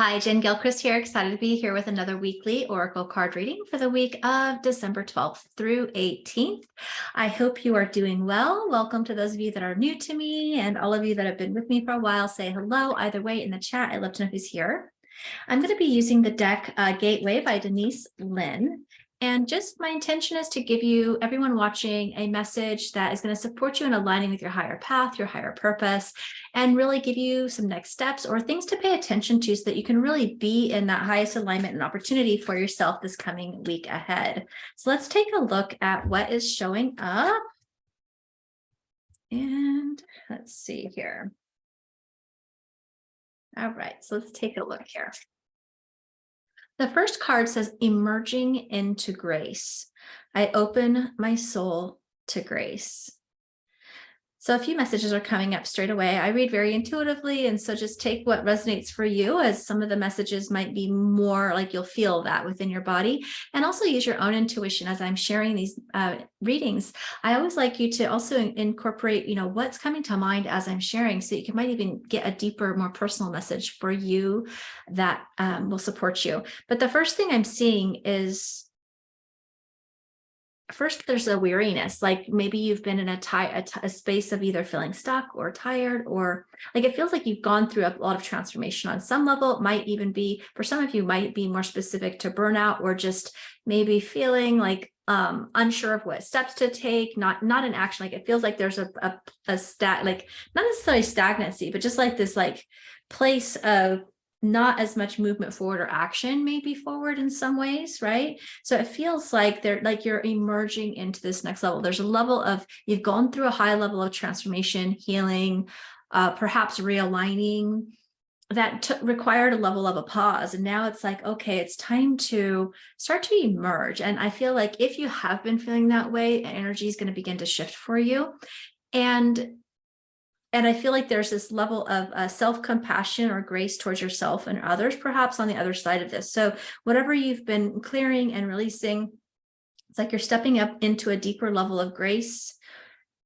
Hi, Jen Gilchrist here. Excited to be here with another weekly Oracle card reading for the week of December 12th through 18th. I hope you are doing well. Welcome to those of you that are new to me and all of you that have been with me for a while. Say hello either way in the chat. I'd love to know who's here. I'm going to be using the deck Gateway by Denise Lynn. And just my intention is to give you, everyone watching, a message that is going to support you in aligning with your higher path, your higher purpose, and really give you some next steps or things to pay attention to so that you can really be in that highest alignment and opportunity for yourself this coming week ahead. So let's take a look at what is showing up. And let's see here. All right, so let's take a look here. The first card says, emerging into grace. I open my soul to grace. So a few messages are coming up straight away. I read very intuitively, and so just take what resonates for you, as some of the messages might be more like you'll feel that within your body, and also use your own intuition as I'm sharing these readings. I always like you to also incorporate, what's coming to mind as I'm sharing, so you might even get a deeper, more personal message for you that will support you. But the first thing I'm seeing is, first, there's a weariness, like maybe you've been in a space of either feeling stuck or tired, or like it feels like you've gone through a lot of transformation on some level. It might even be, for some of you, might be more specific to burnout, or just maybe feeling like unsure of what steps to take, not in action. Like it feels like there's like not necessarily stagnancy, but just like this place of not as much movement forward or action, maybe forward in some ways, right? So it feels like you're emerging into this next level. There's a level of, you've gone through a high level of transformation, healing, perhaps realigning that required a level of a pause. And now it's like, okay, it's time to start to emerge. And I feel like if you have been feeling that way, energy is going to begin to shift for you. And I feel like there's this level of self-compassion or grace towards yourself and others, perhaps on the other side of this. So whatever you've been clearing and releasing, it's like you're stepping up into a deeper level of grace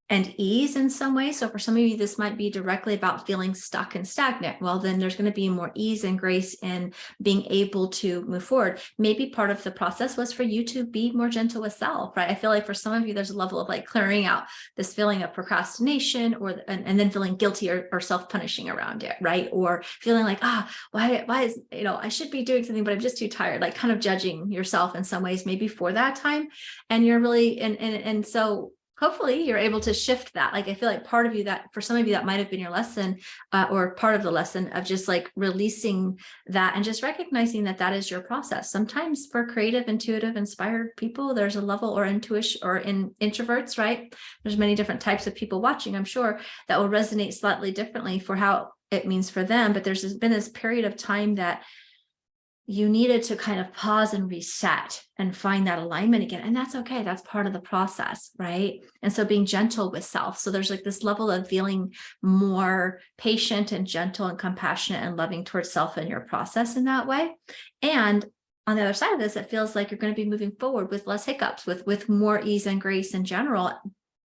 and ease in some way. So for some of you, this might be directly about feeling stuck and stagnant. Well, then there's going to be more ease and grace in being able to move forward. Maybe part of the process was for you to be more gentle with self, right? I feel like for some of you, there's a level of clearing out this feeling of procrastination, and then feeling guilty or self-punishing around it, right? Or feeling like, why is, I should be doing something, but I'm just too tired, like kind of judging yourself in some ways, maybe for that time. And you're really, and so hopefully you're able to shift that. Like, I feel like part of you, that for some of you, that might have been your lesson, or part of the lesson of just releasing that and just recognizing that that is your process. Sometimes for creative, intuitive, inspired people, there's a level, or intuition, or in introverts, right? There's many different types of people watching, I'm sure, that will resonate slightly differently for how it means for them. But there's been this period of time that you needed to kind of pause and reset and find that alignment again. And that's okay. That's part of the process, right? And so being gentle with self. So there's this level of feeling more patient and gentle and compassionate and loving towards self in your process in that way. And on the other side of this, it feels like you're going to be moving forward with less hiccups, with more ease and grace in general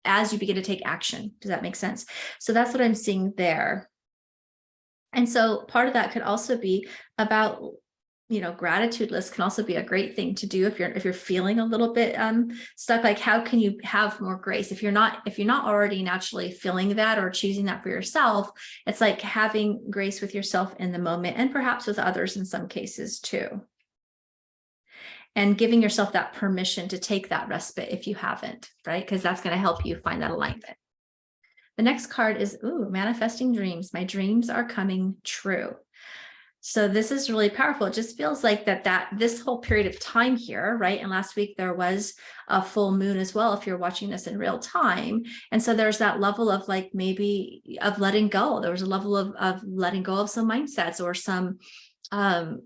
as you begin to take action. Does that make sense? So that's what I'm seeing there. And so part of that could also be about, gratitude list can also be a great thing to do if you're feeling a little bit stuck. Like, how can you have more grace if you're not already naturally feeling that or choosing that for yourself? It's like having grace with yourself in the moment, and perhaps with others in some cases too, and giving yourself that permission to take that respite if you haven't, right? Because that's going to help you find that alignment. The next card is, manifesting dreams. My dreams are coming true. So this is really powerful. It just feels like that this whole period of time here, right? And last week there was a full moon as well, if you're watching this in real time. And so there's that level of maybe of letting go. There was a level of letting go of some mindsets or some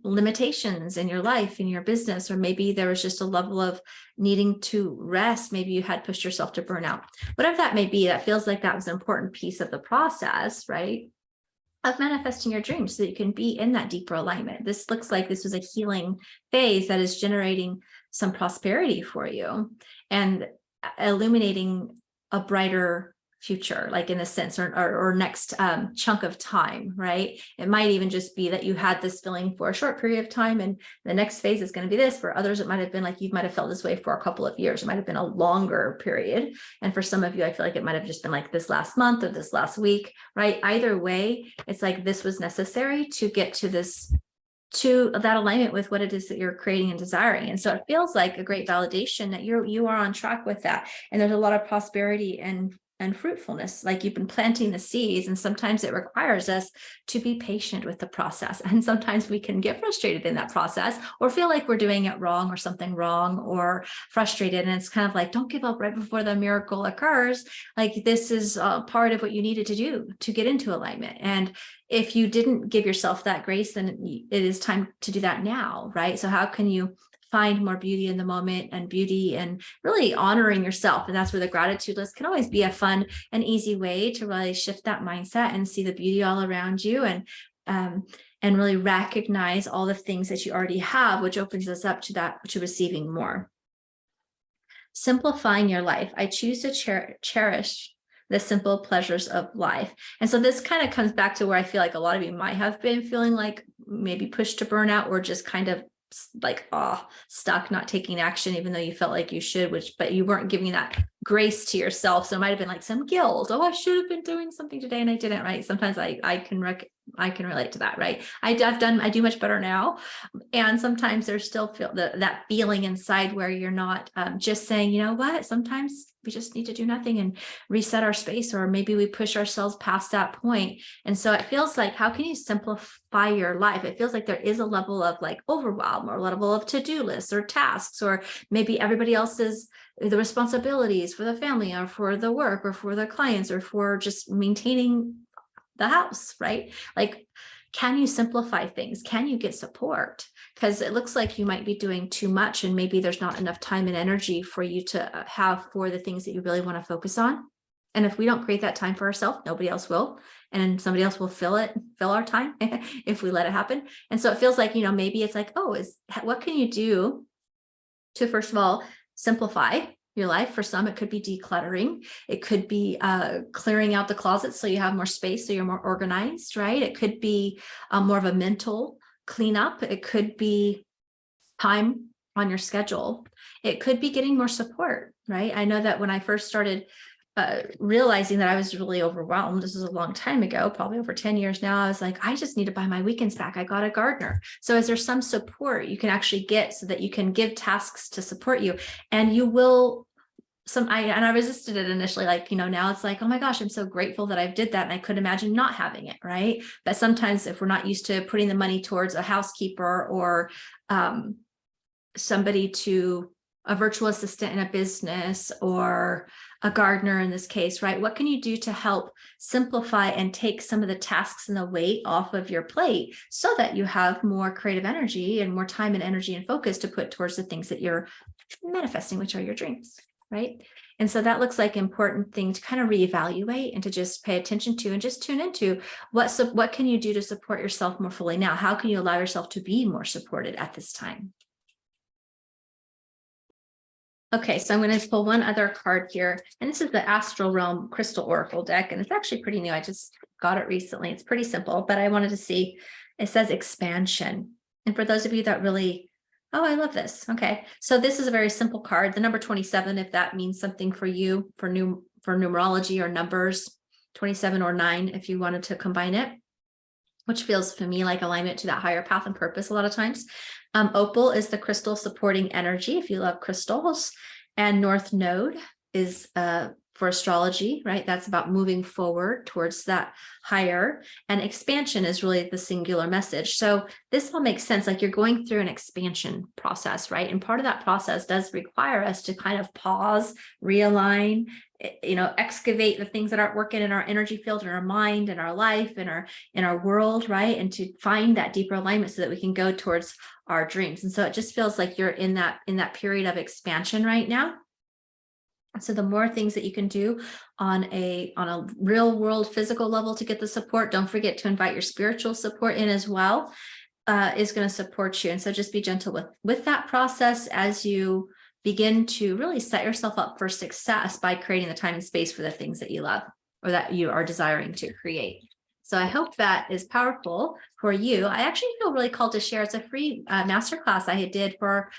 limitations in your life, in your business, or maybe there was just a level of needing to rest. Maybe you had pushed yourself to burnout. Whatever that may be, that feels like that was an important piece of the process, right? Of manifesting your dreams so that you can be in that deeper alignment. This looks like this was a healing phase that is generating some prosperity for you and illuminating a brighter future, like in a sense, or next chunk of time, right? It might even just be that you had this feeling for a short period of time, and the next phase is going to be this. For others, it might have been like you might have felt this way for a couple of years. It might have been a longer period. And for some of you, I feel like it might have just been like this last month or this last week, right? Either way, it's like this was necessary to get to this, to that alignment with what it is that you're creating and desiring. And so it feels like a great validation that you are on track with that. And there's a lot of prosperity and fruitfulness, like you've been planting the seeds. And sometimes it requires us to be patient with the process. And sometimes we can get frustrated in that process or feel like we're doing it wrong or something wrong or frustrated. And it's kind of like, don't give up right before the miracle occurs. Like this is part of what you needed to do to get into alignment. And if you didn't give yourself that grace, then it is time to do that now, right? So how can you find more beauty in the moment and beauty and really honoring yourself? And that's where the gratitude list can always be a fun and easy way to really shift that mindset and see the beauty all around you, and really recognize all the things that you already have, which opens us up to receiving more. Simplifying your life. I choose to cherish the simple pleasures of life. And so this kind of comes back to where I feel like a lot of you might have been feeling like maybe pushed to burnout, or just kind of like, stuck, not taking action, even though you felt like you should, but you weren't giving that grace to yourself. So it might've been like some guilt. Oh, I should have been doing something today and I didn't, right? Sometimes I can relate to that, right? I do much better now. And sometimes there's still that feeling inside where you're not just saying, you know what, sometimes we just need to do nothing and reset our space, or maybe we push ourselves past that point. And so it feels like, how can you simplify your life? It feels like there is a level of like overwhelm, or a level of to-do lists or tasks, or maybe everybody else's, the responsibilities for the family or for the work or for the clients or for just maintaining the house, right? Like, can you simplify things? Can you get support? Because it looks like you might be doing too much, and maybe there's not enough time and energy for you to have for the things that you really want to focus on. And if we don't create that time for ourselves, nobody else will. And somebody else will fill our time if we let it happen. And so it feels like, maybe it's like, what can you do to, first of all, simplify your life? For some, it could be decluttering. It could be clearing out the closet so you have more space, so you're more organized, right? It could be more of a mental cleanup. It could be time on your schedule. It could be getting more support, right? I know that when I first started realizing that I was really overwhelmed, this was a long time ago, probably over 10 years now, I was like, I just need to buy my weekends back. I got a gardener. So is there some support you can actually get so that you can give tasks to support you? And you will, I resisted it initially, like, now it's like, oh my gosh, I'm so grateful that I did that. And I could imagine not having it, right? But sometimes if we're not used to putting the money towards a housekeeper or somebody to a virtual assistant in a business or a gardener in this case, right? What can you do to help simplify and take some of the tasks and the weight off of your plate so that you have more creative energy and more time and energy and focus to put towards the things that you're manifesting, which are your dreams, right? And so that looks like an important thing to kind of reevaluate and to just pay attention to and just tune into what can you do to support yourself more fully now? How can you allow yourself to be more supported at this time? Okay, so I'm going to pull one other card here, and this is the Astral Realm Crystal Oracle deck, and it's actually pretty new. I just got it recently. It's pretty simple, but I wanted to see, it says expansion. And for those of you that really, I love this. Okay, so this is a very simple card. The number 27, if that means something for you, for numerology or numbers, 27 or 9, if you wanted to combine it, which feels for me like alignment to that higher path and purpose a lot of times. Opal is the crystal supporting energy, if you love crystals. And North Node is for astrology, right? That's about moving forward towards that higher. And expansion is really the singular message. So this all makes sense. Like you're going through an expansion process, right? And part of that process does require us to kind of pause, realign, excavate the things that aren't working in our energy field, in our mind, in our life, in our world, right? And to find that deeper alignment so that we can go towards our dreams. And so it just feels like you're in that period of expansion right now. So the more things that you can do on a real world physical level to get the support, don't forget to invite your spiritual support in as well, is going to support you. And so just be gentle with that process as you begin to really set yourself up for success by creating the time and space for the things that you love or that you are desiring to create. So I hope that is powerful for you. I actually feel really called to share. It's a free masterclass I did for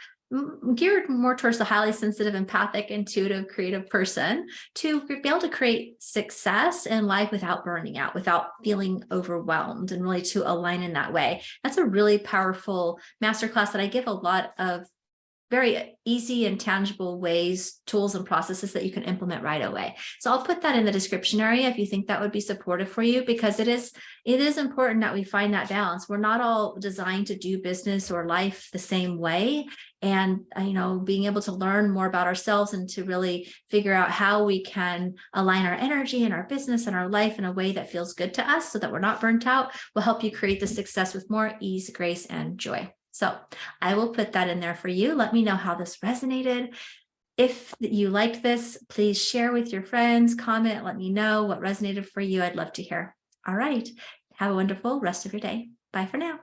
geared more towards the highly sensitive, empathic, intuitive, creative person to be able to create success in life without burning out, without feeling overwhelmed, and really to align in that way. That's a really powerful masterclass that I give a lot of very easy and tangible ways, tools and processes that you can implement right away. So I'll put that in the description area if you think that would be supportive for you, because it is important that we find that balance. We're not all designed to do business or life the same way. And, being able to learn more about ourselves and to really figure out how we can align our energy and our business and our life in a way that feels good to us so that we're not burnt out will help you create the success with more ease, grace, and joy. So I will put that in there for you. Let me know how this resonated. If you liked this, please share with your friends, comment, let me know what resonated for you. I'd love to hear. All right. Have a wonderful rest of your day. Bye for now.